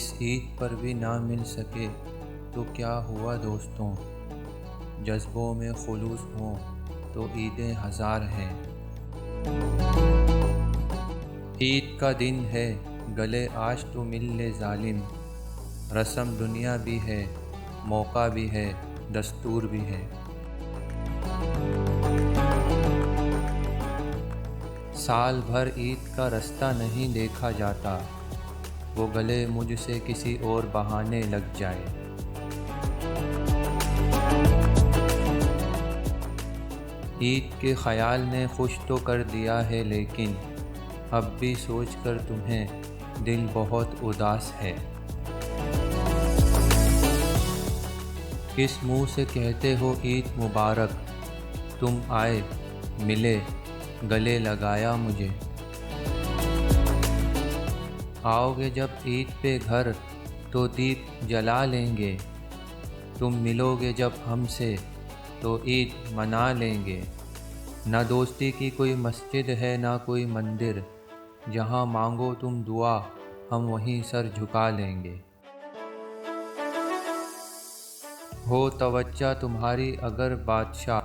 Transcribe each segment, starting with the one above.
اس عید پر بھی نہ مل سکے تو کیا ہوا دوستوں، جذبوں میں خلوص ہوں تو عیدیں ہزار ہیں۔ عید کا دن ہے گلے آج تو مل لے ظالم، رسم دنیا بھی ہے، موقع بھی ہے، دستور بھی ہے۔ سال بھر عید کا رستہ نہیں دیکھا جاتا، وہ گلے مجھ سے کسی اور بہانے لگ جائے۔ عید کے خیال نے خوش تو کر دیا ہے لیکن اب بھی سوچ کر تمہیں دل بہت اداس ہے۔ کس منہ سے کہتے ہو عید مبارک، تم آئے ملے گلے لگایا مجھے۔ آؤ گے جب عید پہ گھر تو دیپ جلا لیں گے، تم ملو گے جب ہم سے تو عید منا لیں گے۔ نہ دوستی کی کوئی مسجد ہے نہ کوئی مندر، جہاں مانگو تم دعا ہم وہیں سر جھکا لیں گے۔ ہو توجہ تمہاری اگر بادشاہ،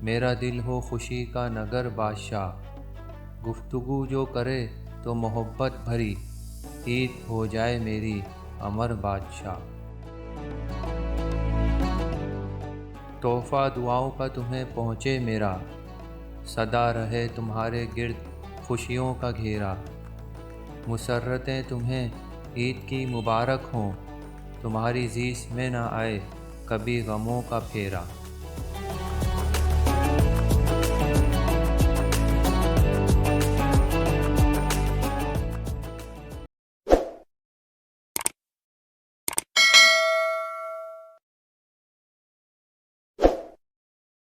میرا دل ہو خوشی کا نگر بادشاہ۔ گفتگو جو کرے تو محبت بھری، عید ہو جائے میری امر بادشاہ۔ تحفہ دعاؤں کا تمہیں پہنچے میرا، سدا رہے تمہارے گرد خوشیوں کا گھیرا۔ مسرتیں تمہیں عید کی مبارک ہوں، تمہاری زیست میں نہ آئے کبھی غموں کا پھیرا۔